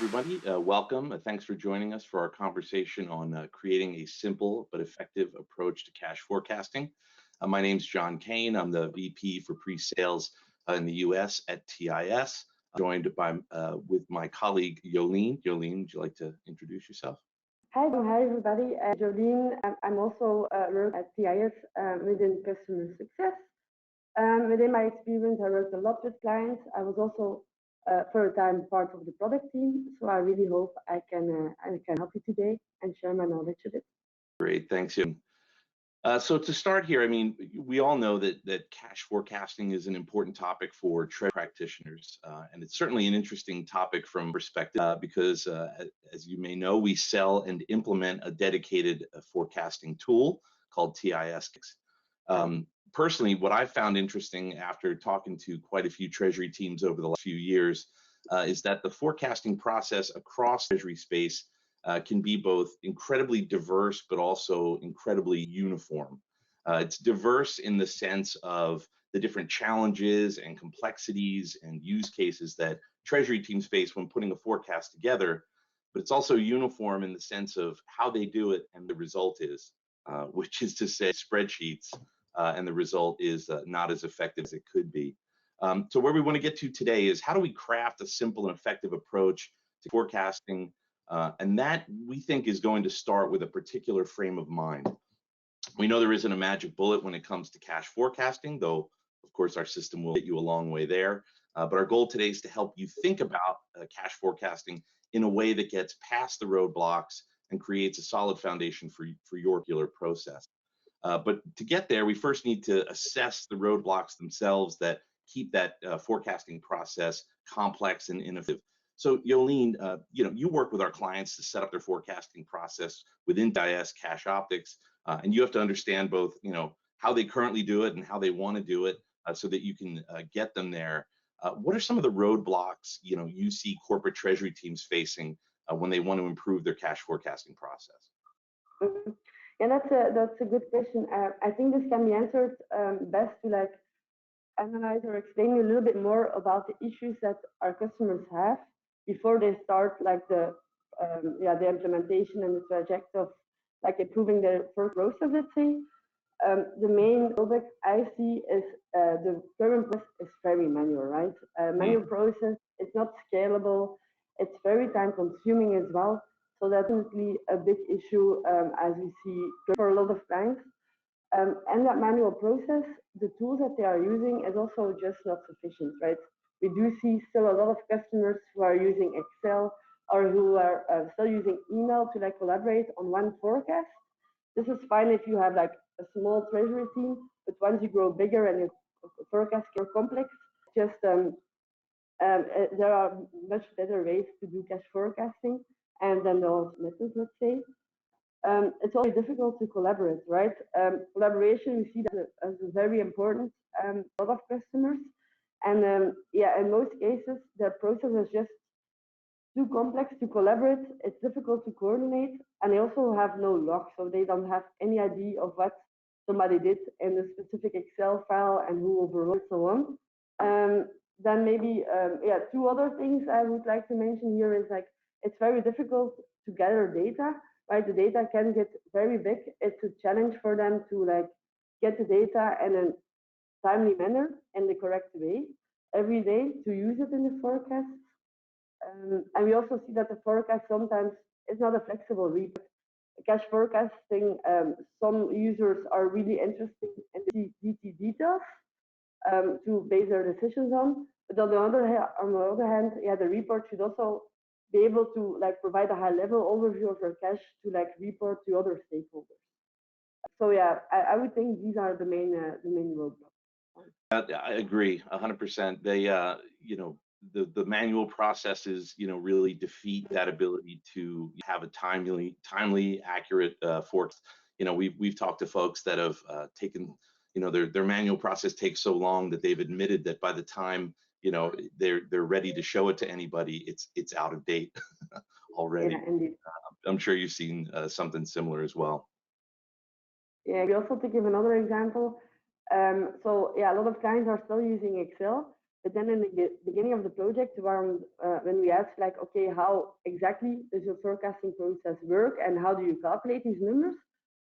everybody. Welcome. Thanks for joining us for our conversation on creating a simple but effective approach to cash forecasting. My name's John Kane. I'm the VP for pre-sales in the US at TIS, joined by with my colleague Jolien. Jolien, would you like to introduce yourself? Hi everybody. Jolene. I'm also work at TIS within customer success. Within my experience, I worked a lot with clients. I was also for a time part of the product team, so I really hope I can help you today and share my knowledge a bit. Great, thanks, Jolien. So to start here, I mean, we all know that cash forecasting is an important topic for treasury practitioners, and it's certainly an interesting topic from perspective because, as you may know, we sell and implement a dedicated forecasting tool called TIS. Personally, what I found interesting after talking to quite a few treasury teams over the last few years is that the forecasting process across treasury space can be both incredibly diverse, but also incredibly uniform. It's diverse in the sense of the different challenges and complexities and use cases that treasury teams face when putting a forecast together, but it's also uniform in the sense of how they do it and the result is, which is to say spreadsheets, and the result is not as effective as it could be. So where we want to get to today is how do we craft a simple and effective approach to forecasting, and that we think is going to start with a particular frame of mind. We know there isn't a magic bullet when it comes to cash forecasting, though of course our system will get you a long way there. But our goal today is to help you think about cash forecasting in a way that gets past the roadblocks and creates a solid foundation for your particular process. But to get there, we first need to assess the roadblocks themselves that keep that forecasting process complex and innovative. So Jolien, you work with our clients to set up their forecasting process within TIS Cash Optics, and you have to understand both, how they currently do it and how they want to do it, so that you can get them there. What are some of the roadblocks you see corporate treasury teams facing when they want to improve their cash forecasting process? Mm-hmm. Yeah, that's a good question. I think this can be answered best to analyze or explain a little bit more about the issues that our customers have before they start the implementation and the trajectory of improving their first process, let's say. The main topic I see is the current process is very manual, right? Manual process, it's not scalable, it's very time consuming as well. So that's definitely a big issue as we see for a lot of clients. And that manual process, the tools that they are using is also just not sufficient, right? We do see still a lot of customers who are using Excel or who are still using email to collaborate on one forecast. This is fine if you have a small treasury team, but once you grow bigger and your forecasts get more complex, just there are much better ways to do cash forecasting and then those methods, let's say. It's also difficult to collaborate, right? Collaboration, we see that as very important a lot of customers. And in most cases, the process is just too complex to collaborate. It's difficult to coordinate, and they also have no log, so they don't have any idea of what somebody did in a specific Excel file and who overwrote, so on. Then maybe, two other things I would like to mention here is it's very difficult to gather data, right? The data can get very big. It's a challenge for them to get the data in a timely manner in the correct way every day to use it in the forecast. And we also see that the forecast sometimes is not a flexible report. Cash forecasting, some users are really interested in the details to base their decisions on. But on the other hand, the report should also be able to provide a high-level overview of your cash to report to other stakeholders. So I would think these are the main roadblocks. I agree 100%. They, the manual processes, really defeat that ability to have a timely, accurate forecast. We've talked to folks that have taken, their manual process takes so long that they've admitted that by the time they're ready to show it to anybody, it's out of date already. Yeah, indeed. I'm sure you've seen something similar as well. Yeah, we also to give another example. A lot of clients are still using Excel, But then in the beginning of the project, when we ask like, okay, how exactly does your forecasting process work and how do you calculate these numbers?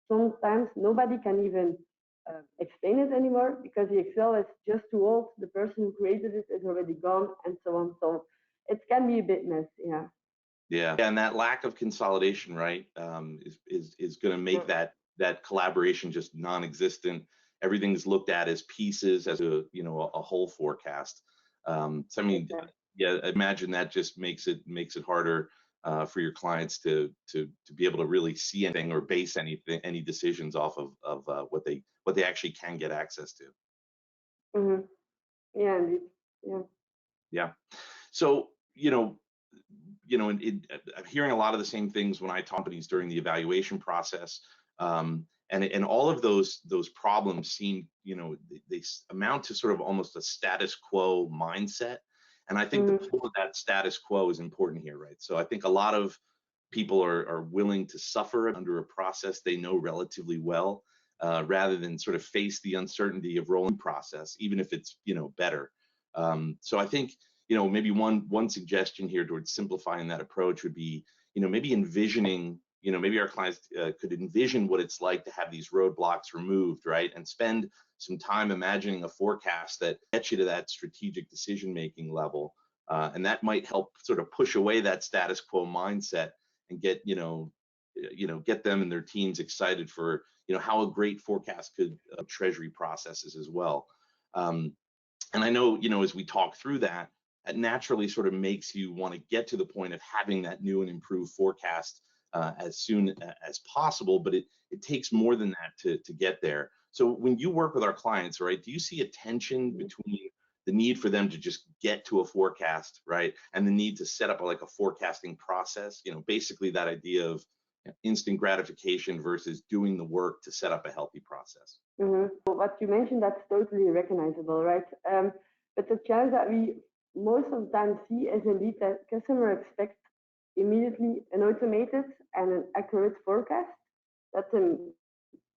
Sometimes nobody can even explain it anymore because the Excel is just too old. The person who created it is already gone, and so on. So it can be a bit messy, yeah. Yeah, and that lack of consolidation, right, is going to make that collaboration just non-existent. Everything's looked at as pieces, as a whole forecast. So I mean, yeah, imagine that just makes it harder for your clients to be able to really see anything or base any decisions off of what they actually can get access to. Mm-hmm. Yeah, indeed. Yeah. Yeah. So I'm hearing a lot of the same things when I talk to companies during the evaluation process, and all of those problems seem, they amount to sort of almost a status quo mindset, and I think the pull of that status quo is important here, right? So I think a lot of people are willing to suffer under a process they know relatively well, rather than sort of face the uncertainty of rolling process, even if it's better. So I think maybe one suggestion here towards simplifying that approach would be, maybe envisioning, maybe our clients could envision what it's like to have these roadblocks removed, right? And spend some time imagining a forecast that gets you to that strategic decision-making level. And that might help sort of push away that status quo mindset and get, get them and their teams excited for, how a great forecast could Treasury processes as well. And I know, as we talk through that, it naturally sort of makes you want to get to the point of having that new and improved forecast as soon as possible, but it takes more than that to get there. So when you work with our clients, right, do you see a tension between the need for them to just get to a forecast, right, and the need to set up like a forecasting process? Basically that idea of instant gratification versus doing the work to set up a healthy process. So what you mentioned, that's totally recognizable, right? But the challenge that we most of the time see is indeed that customer expects immediately an automated and an accurate forecast. That's in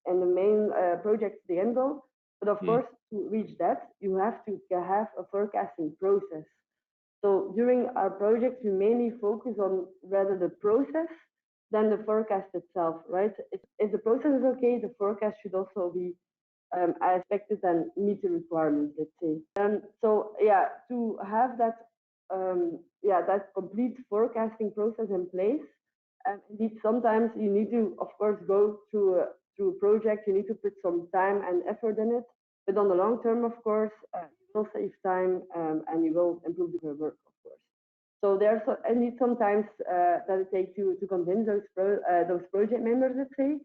the main project, the end goal. But of course, to reach that, you have to have a forecasting process. So during our project, we mainly focus on rather the process than the forecast itself, right? If the process is okay, the forecast should also be as expected and meet the requirements, let's say. So yeah, to have that that complete forecasting process in place, indeed sometimes you need to, of course, go through a project. You need to put some time and effort in it, but on the long term, of course, you will save time and you will improve the work, of course. So there's indeed sometimes that it takes you to convince those project members, let's say.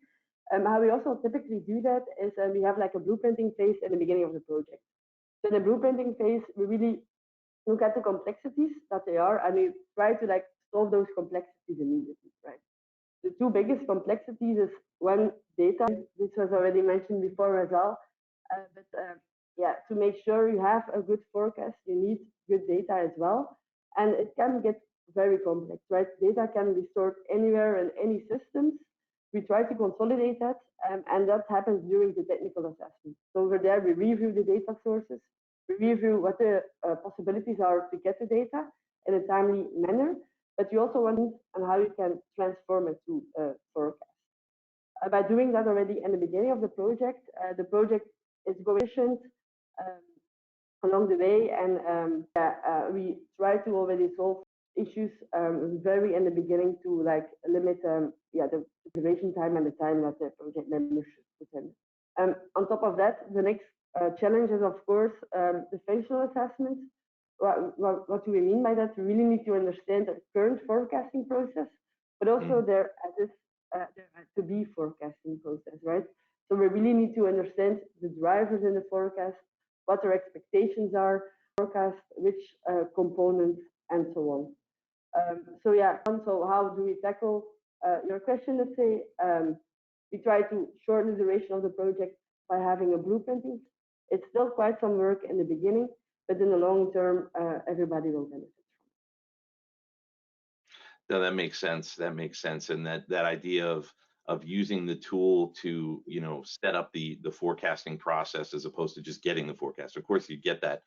How we also typically do that is we have like a blueprinting phase in the beginning of the project. So in the blueprinting phase, we really look at the complexities that they are, and we try to like solve those complexities immediately, right? The two biggest complexities is one, data. This was already mentioned before as well. To make sure you have a good forecast, you need good data as well, and it can get very complex, right? Data can be stored anywhere in any systems. We try to consolidate that, and that happens during the technical assessment. So over there, we review the data sources, we review what the possibilities are to get the data in a timely manner, but you also want on how you can transform it to forecast. By doing that already in the beginning of the project is going efficient along the way, and we try to already solve issues very in the beginning to like limit the duration time and the time that the project members should put in. On top of that, the next challenge is of course the functional assessment. What do we mean by that? We really need to understand the current forecasting process, but also there to be forecasting process, right? So we really need to understand the drivers in the forecast, what their expectations are, forecast, which components, and so on. So how do we tackle your question? Let's say we try to shorten the duration of the project by having a blueprinting. It's still quite some work in the beginning, but in the long term, everybody will benefit from it. No, that makes sense. That makes sense. And that idea of of using the tool to, set up the forecasting process as opposed to just getting the forecast. Of course, you get that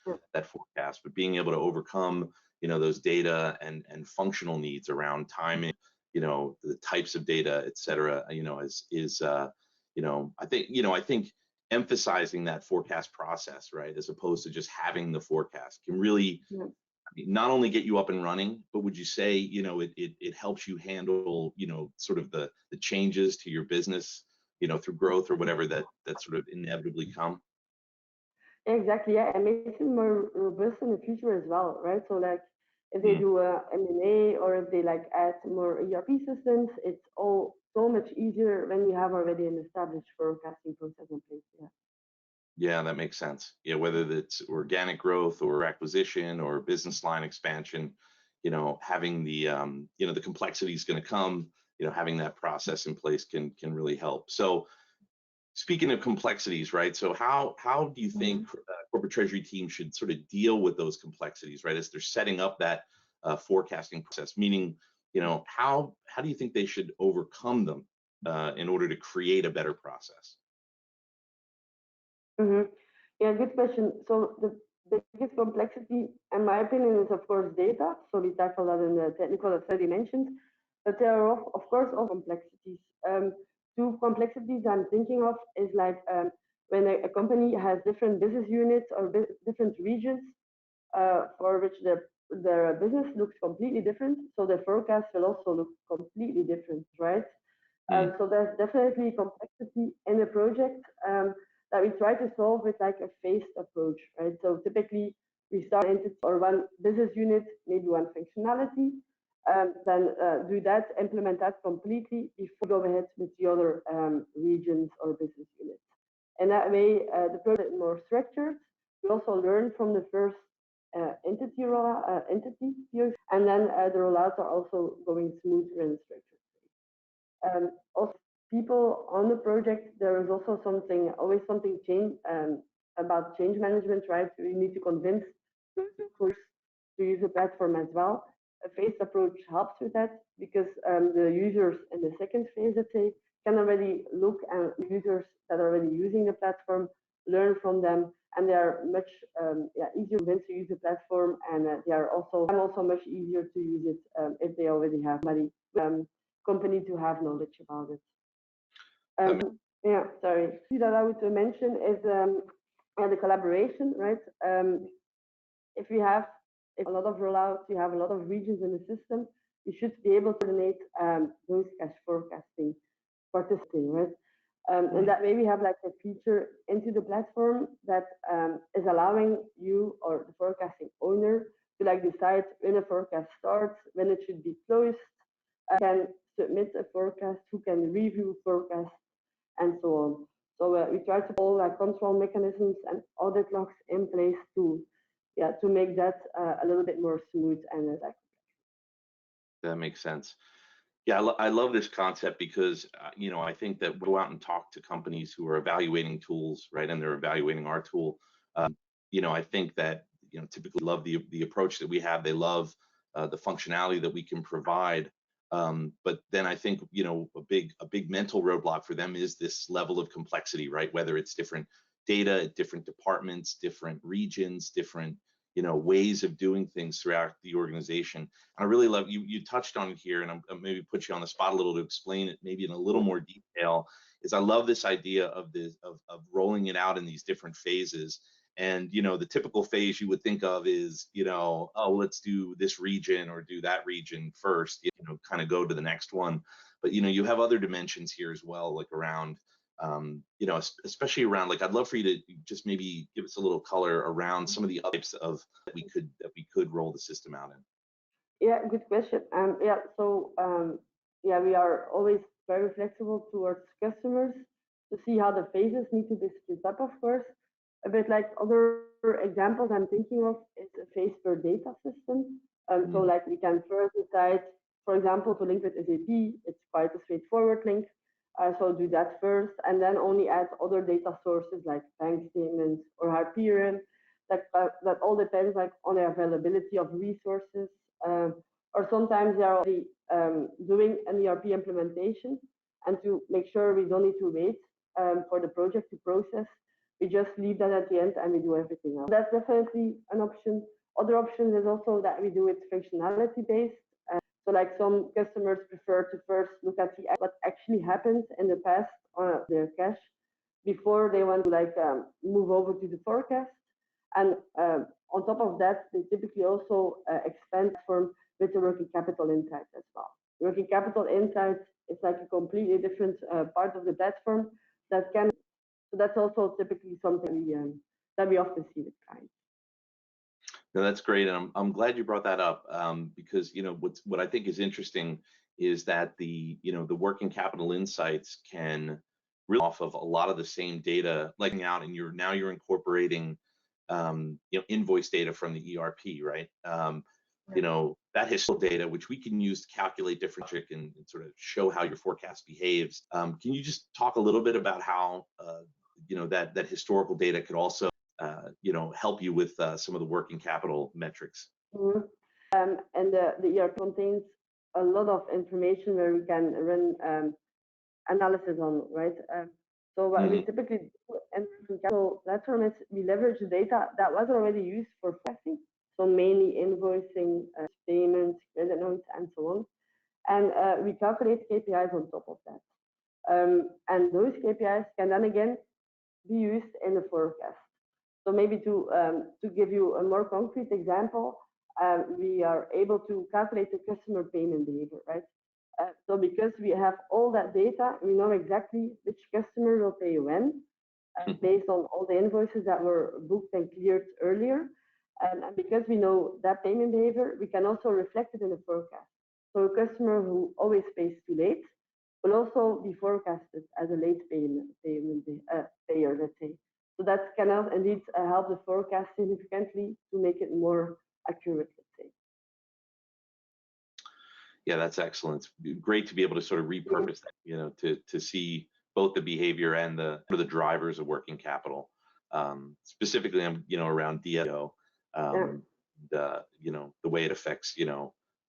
forecast, but being able to overcome, those data and functional needs around timing, the types of data, et cetera, I think emphasizing that forecast process, right, as opposed to just having the forecast can really not only get you up and running, but would you say, it helps you handle, sort of the changes to your business, through growth or whatever that sort of inevitably come? Exactly, yeah, and makes it more robust in the future as well, right? So like if they do a M&A or if they like add more ERP systems, it's all so much easier when you have already an established forecasting process in place. Yeah. Yeah, that makes sense. Yeah, whether it's organic growth or acquisition or business line expansion, having the complexity is going to come, having that process in place can really help. So speaking of complexities, right? So how do you think corporate treasury teams should sort of deal with those complexities, right? As they're setting up that forecasting process, meaning, how do you think they should overcome them in order to create a better process? Mm-hmm. Yeah, good question. So the biggest complexity, in my opinion, is of course data. So we tackle that in the technical study mentioned, but there are of course also complexities. Two complexities I'm thinking of is like when a company has different business units or different regions for which their business looks completely different. So the forecast will also look completely different, right? Mm. So there's definitely complexity in the project that we try to solve with like a phased approach, right? So typically we start entity or one business unit, maybe one functionality, then do that, implement that completely before we go ahead with the other regions or business units. And that way, the project is more structured. We also learn from the first entity views, and then the rollouts are also going smoother and structured. Also, people on the project, there is also always something change about change management, right? So you need to convince users to use the platform as well. A phased approach helps with that because the users in the second phase, let's say, can already look at users that are already using the platform, learn from them, and they are much easier to use the platform, and they are also much easier to use it if they already have somebody company to have knowledge about it. Yeah, sorry. That I would mention is the collaboration, right? If you have a lot of rollouts, you have a lot of regions in the system, you should be able to coordinate those cash forecasting participating, right? And that way we have like a feature into the platform that is allowing you or the forecasting owner to like decide when a forecast starts, when it should be closed, can submit a forecast, who can review forecast, and so on. So we try to put all like control mechanisms and audit logs in place to make that a little bit more smooth and That makes sense. Yeah, I love this concept because I think that we go out and talk to companies who are evaluating tools, right, and they're evaluating our tool. I think that typically love the approach that we have. They love the functionality that we can provide. But then I think a big mental roadblock for them is this level of complexity, right? Whether it's different data, different departments, different regions, different ways of doing things throughout the organization. And I really love you touched on it here, and I'm maybe put you on the spot a little to explain it maybe in a little more detail. Is I love this idea of rolling it out in these different phases. And the typical phase you would think of is oh, let's do this region or do that region first, kind of go to the next one. But you have other dimensions here as well, like around especially around, like, I'd love for you to just maybe give us a little color around some of the types of that we could roll the system out in. Yeah, good question. We are always very flexible towards customers to see how the phases need to be split up, of course. A bit like other examples I'm thinking of is a phase per data system. So like we can first decide, for example, to link with SAP, it's quite a straightforward link. So do that first, and then only add other data sources like bank statements or Hyperion. That all depends like on the availability of resources. Or sometimes they are already doing an ERP implementation, and to make sure we don't need to wait for the project to process. We just leave that at the end and we do everything else. That's definitely an option. Other options is also that we do it functionality based. So like some customers prefer to first look at what actually happened in the past on their cash before they want to move over to the forecast. And on top of that, they typically also expand with the working capital insights as well. Working capital insights is like a completely different part of the platform that can. So that's also typically something that we often see with clients. No, that's great, and I'm glad you brought that up because what I think is interesting is that the working capital insights can really off of a lot of the same data like out, and you're incorporating invoice data from the ERP, right? That historical data which we can use to calculate different and sort of show how your forecast behaves. Can you just talk a little bit about how that historical data could also help you with some of the working capital metrics? Mm-hmm. And the ERP contains a lot of information where we can run analysis on, right? So what we typically do in working capital platform is we leverage the data that was already used for forecasting, so mainly invoicing, payments, credit notes, and so on. And we calculate KPIs on top of that. And those KPIs can then again be used in the forecast. So maybe to give you a more concrete example, we are able to calculate the customer payment behavior, right? So because we have all that data, we know exactly which customer will pay when, based on all the invoices that were booked and cleared earlier. And because we know that payment behavior, we can also reflect it in the forecast. So a customer who always pays too late will also be forecasted as a late payment payer, let's say. So that can indeed help the forecast significantly to make it more accurate, let's say. Yeah, that's excellent. It's great to be able to sort of repurpose that, to see both the behavior and the drivers of working capital. Specifically, around DSO, the way it affects,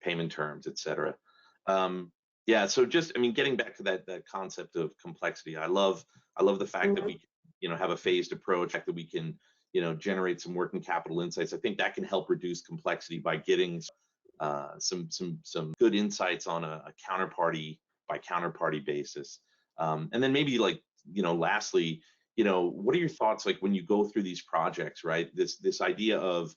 payment terms, et cetera. Yeah, so just, getting back to that concept of complexity, I love the fact that we have a phased approach, that we can generate some working capital insights. I think that can help reduce complexity by getting some good insights on a counterparty by counterparty basis. And then maybe lastly, what are your thoughts when you go through these projects, right? This idea of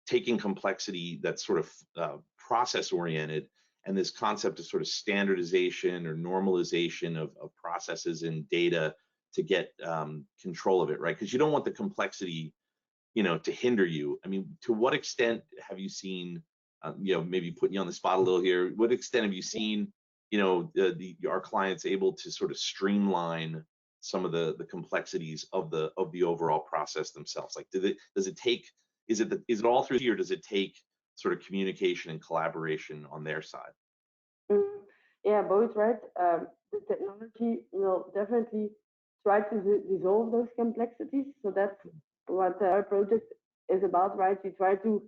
taking complexity that's sort of process oriented, and this concept of sort of standardization or normalization of processes and data to get control of it, right? Because you don't want the complexity, to hinder you. To what extent have you seen, maybe putting you on the spot a little here, what extent have you seen, our clients able to sort of streamline some of the complexities of the overall process themselves? Is it all through here, or does it take sort of communication and collaboration on their side? Yeah, both, right? The technology will definitely try to resolve those complexities. So that's what our project is about, right? We try to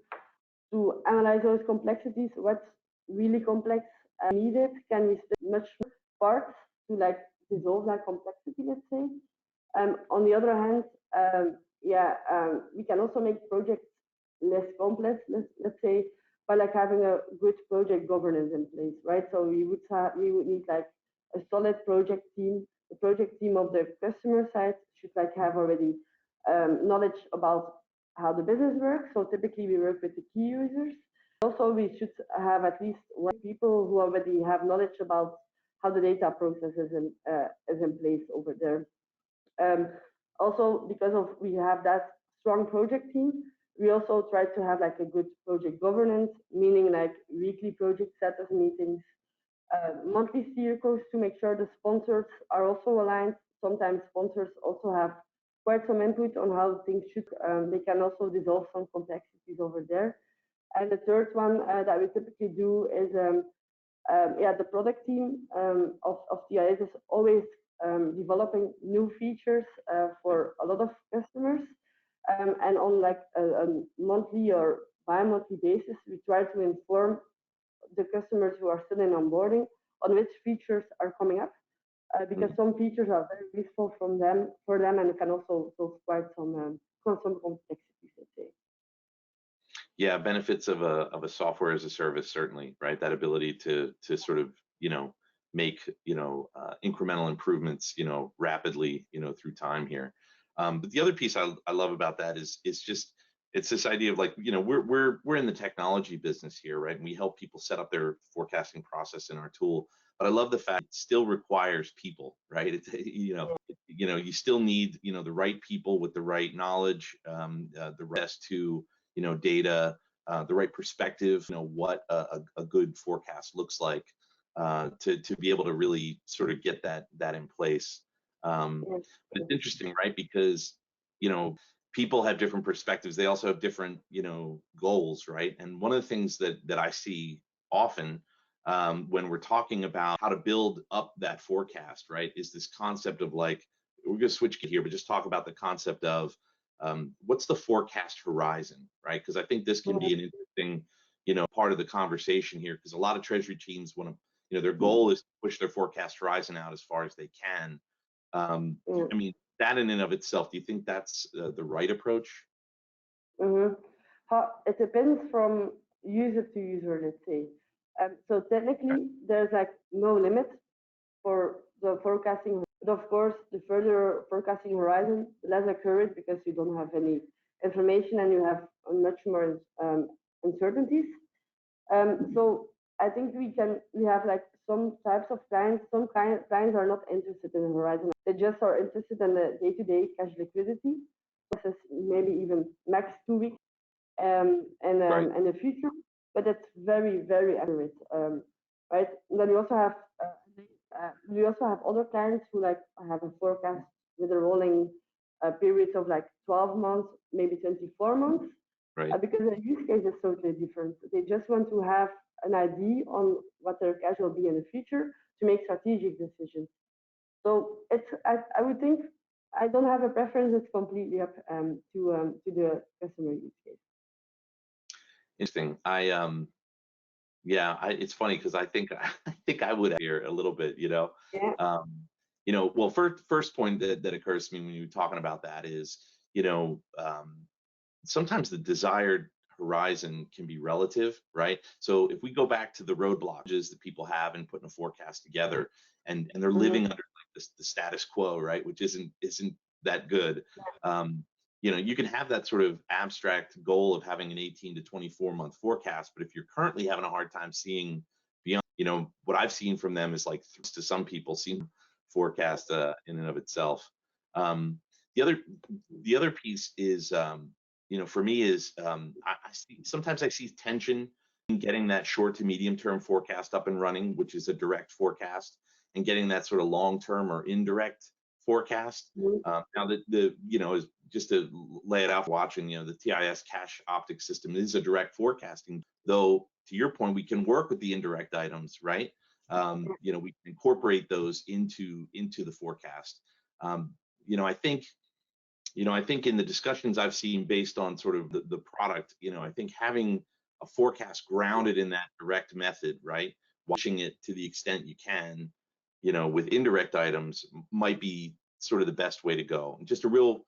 analyze those complexities, what's really complex needed, can we still much more parts to resolve that complexity, let's say. On the other hand, we can also make projects less complex, let's say, by having a good project governance in place, right? So we would need a solid project team. The project team of the customer side should have already knowledge about how the business works. So typically we work with the key users. Also, we should have at least one people who already have knowledge about how the data process is in place over there. Also, because we have that strong project team, we also try to have a good project governance, meaning weekly project status meetings, monthly steer codes to make sure the sponsors are also aligned. Sometimes sponsors also have quite some input on how things should. They can also dissolve some complexities over there. And the third one that we typically do is the product team of TIS is always developing new features for a lot of customers. And on a monthly or bi-monthly basis, we try to inform the customers who are still in onboarding on which features are coming up. because some features are very useful for them, and it can also solve quite some complexities, let's say. Yeah, benefits of a software as a service, certainly, right? That ability to sort of, make, incremental improvements, rapidly, through time here. But the other piece I love about that is just it's this idea of like, we're in the technology business here, right? And we help people set up their forecasting process in our tool. But I love the fact it still requires people, right? You still need, the right people with the right knowledge, the rest to data, the right perspective, what a good forecast looks like, to be able to really sort of get that in place. But it's interesting, right? Because people have different perspectives. They also have different goals, right? And one of the things that I see often, when we're talking about how to build up that forecast, right, is this concept of like, we're going to switch here, but just talk about the concept of what's the forecast horizon, right? Because I think this can be an interesting, part of the conversation here, because a lot of treasury teams want to, their goal is to push their forecast horizon out as far as they can. I mean, that in and of itself, do you think that's the right approach? Mm-hmm. It depends from user to user, let's say. So technically, there's like no limit for the forecasting. But of course, the further forecasting horizon, the less accurate, because you don't have any information and you have much more uncertainties. So I think we have like some types of clients. Some clients are not interested in the horizon. They just are interested in the day-to-day cash liquidity. This is maybe even max 2 weeks, and in the future. But that's very, very accurate, right? And then we also have other clients who like have a forecast with a rolling periods of like 12 months, maybe 24 months. Right. Because the use case is totally different. They just want to have an idea on what their cash will be in the future to make strategic decisions. So I would think I don't have a preference. It's completely up to the customer use case. Interesting. It's funny because I think I would here a little bit, Yeah. Well, first point that occurs to me when you're talking about that is, sometimes the desired horizon can be relative, right? So if we go back to the roadblocks that people have in putting a forecast together, and they're living under like the status quo, right, which isn't that good. You can have that sort of abstract goal of having an 18 to 24 month forecast, but if you're currently having a hard time seeing beyond, what I've seen from them is like, to some people, seem forecast in and of itself. The other piece is, for me is, sometimes I see tension in getting that short to medium term forecast up and running, which is a direct forecast, and getting that sort of long term or indirect forecast. Now is just to lay it out, watching, the TIS cash optic system is a direct forecasting, though to your point, we can work with the indirect items, right? We can incorporate those into the forecast. I think in the discussions I've seen based on sort of the product, I think having a forecast grounded in that direct method, right? Watching it to the extent you can, with indirect items might be sort of the best way to go. And just a real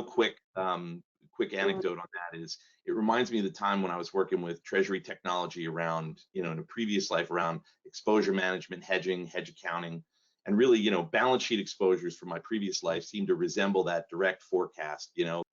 quick anecdote on that is, it reminds me of the time when I was working with Treasury technology around, in a previous life, around exposure management, hedging, hedge accounting. And really, balance sheet exposures from my previous life seem to resemble that direct forecast,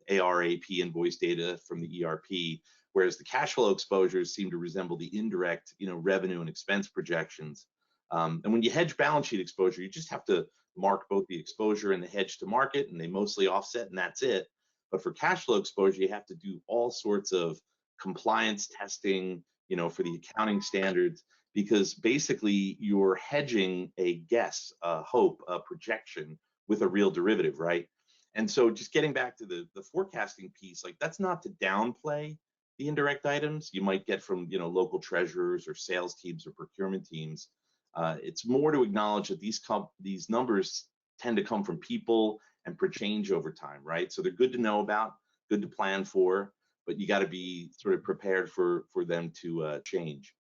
AR, AP invoice data from the ERP, whereas the cash flow exposures seem to resemble the indirect, revenue and expense projections. And when you hedge balance sheet exposure, you just have to mark both the exposure and the hedge to market, and they mostly offset, and that's it. But for cash flow exposure, you have to do all sorts of compliance testing, for the accounting standards, because basically you're hedging a guess, a hope, a projection with a real derivative, right? And so just getting back to the forecasting piece, like, that's not to downplay the indirect items you might get from, local treasurers or sales teams or procurement teams. It's more to acknowledge that these numbers tend to come from people and change over time, right? So they're good to know about, good to plan for, but you got to be sort of prepared for them to change.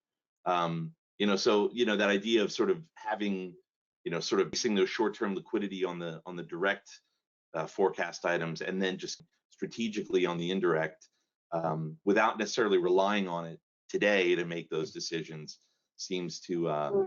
So that idea of sort of having sort of basing those short-term liquidity on the direct forecast items, and then just strategically on the indirect, without necessarily relying on it today to make those decisions, seems to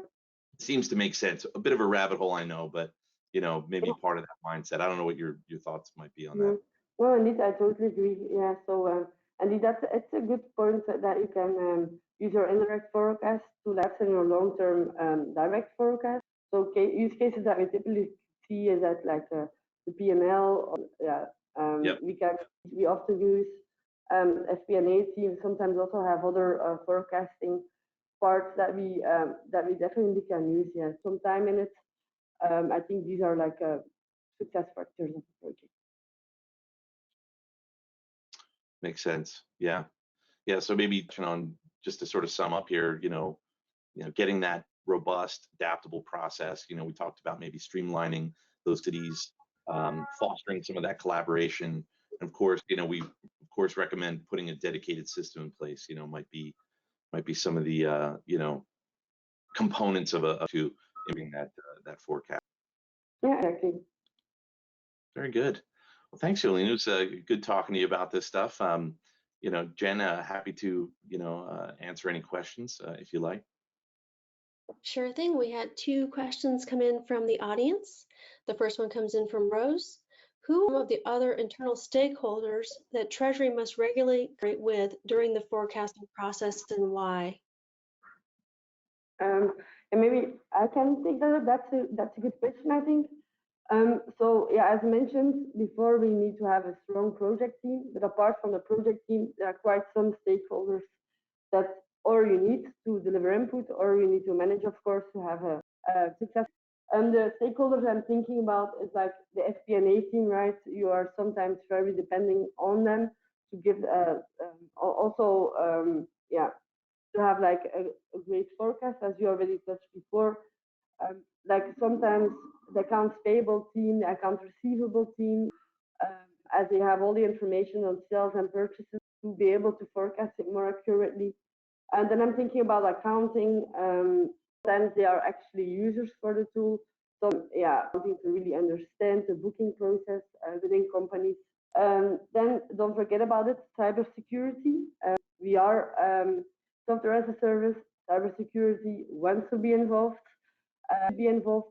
make sense. A bit of a rabbit hole, I know, but maybe part of that mindset. I don't know what your thoughts might be on that. No, indeed, I totally agree. Yeah, so indeed, it's a good point that you can use your indirect forecast to lessen your long-term direct forecast. So use cases that we typically see is that like the P&L. We often use FP&A teams. Sometimes also have other forecasting parts that we definitely can use. Yeah, some time in it. I think these are like success factors of the project. Makes sense. Yeah. So maybe on, just to sort of sum up here, getting that robust, adaptable process. We talked about maybe streamlining those cities, fostering some of that collaboration. And of course, we of course recommend putting a dedicated system in place. Might be some of the components of to giving that forecast. Yeah, exactly. Very good. Well, thanks, Jolene. It was good talking to you about this stuff. Jen, happy to answer any questions if you like. Sure thing. We had 2 questions come in from the audience. The first one comes in from Rose. Who are the other internal stakeholders that Treasury must regulate with during the forecasting process, and why? And maybe I can take that up. That's a good question, I think. So yeah, as mentioned before, we need to have a strong project team. But apart from the project team, there are quite some stakeholders that or you need to deliver input, or you need to manage, of course, to have a success. And the stakeholders I'm thinking about is like the FP&A team, right? You are sometimes very depending on them to give to have like a great forecast, as you already touched before. Like sometimes the accounts payable team, the accounts receivable team, as they have all the information on sales and purchases to be able to forecast it more accurately. And then I'm thinking about accounting. Sometimes they are actually users for the tool. So yeah, wanting to really understand the booking process within companies. Then don't forget about it, cybersecurity. We are software as a service. Cybersecurity wants to be involved.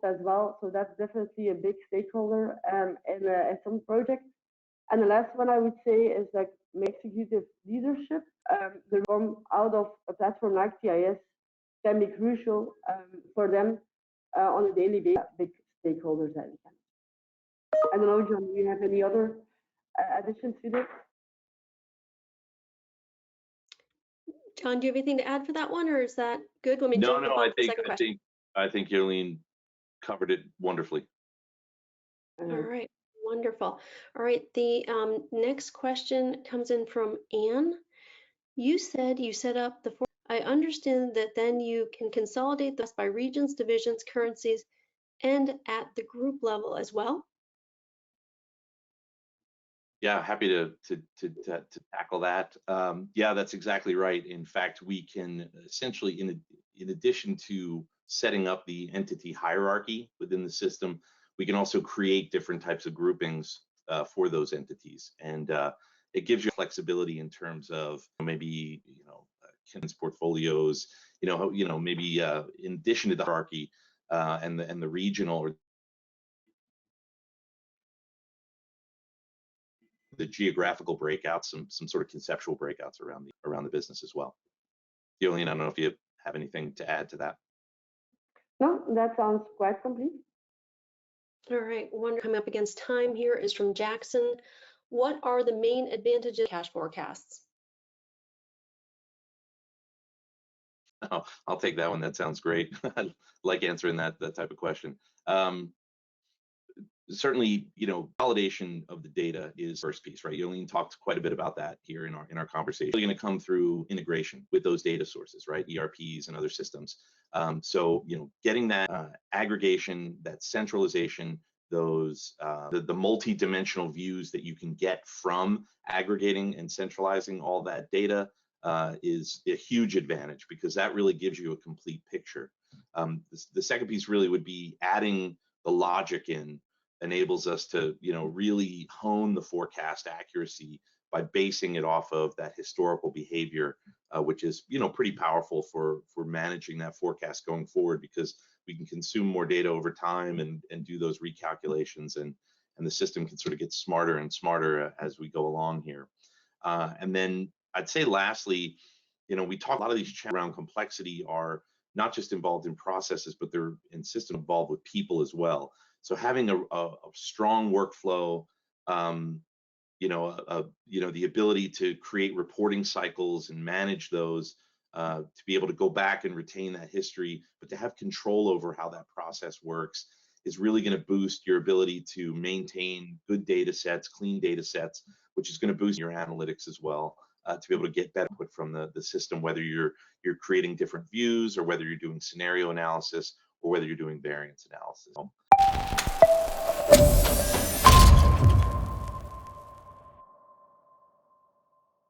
As well. So that's definitely a big stakeholder in some projects. And the last one I would say is like executive leadership. The come out of a platform like TIS can be crucial for them on a daily basis. Big stakeholders that we can. I don't know, John, do you have any other additions to this? John, do you have anything to add for that one, or is that good when we No, jump on I the second question? I think Jolene covered it wonderfully. All right, wonderful. All right, the next question comes in from Anne. You said you set up the. I understand that then you can consolidate this by regions, divisions, currencies, and at the group level as well. Yeah, happy to tackle that. Yeah, that's exactly right. In fact, we can essentially, in addition to setting up the entity hierarchy within the system, we can also create different types of groupings for those entities, and it gives you flexibility in terms of maybe portfolios, maybe in addition to the hierarchy and the regional or the geographical breakouts, some sort of conceptual breakouts around the business as well. Jolene, I don't know if you have anything to add to that. No, that sounds quite complete. All right, one coming up against time here is from Jackson. What are the main advantages of cash forecasts? Oh, I'll take that one. That sounds great. I like answering that type of question. Certainly, validation of the data is the first piece, right? Jolene talked quite a bit about that here in our conversation. We're going to come through integration with those data sources, right? ERPs and other systems. So, getting that aggregation, that centralization, those the multi-dimensional views that you can get from aggregating and centralizing all that data is a huge advantage, because that really gives you a complete picture. The second piece really would be adding the logic in enables us to, really hone the forecast accuracy by basing it off of that historical behavior, which is, pretty powerful for managing that forecast going forward, because we can consume more data over time and do those recalculations, and the system can sort of get smarter and smarter as we go along here. And then I'd say lastly, we talk a lot of these challenges around complexity are not just involved in processes, but they're in system involved with people as well. So having a strong workflow, the ability to create reporting cycles and manage those, to be able to go back and retain that history, but to have control over how that process works is really going to boost your ability to maintain good data sets, clean data sets, which is going to boost your analytics as well, to be able to get better input from the system, whether you're creating different views, or whether you're doing scenario analysis, or whether you're doing variance analysis.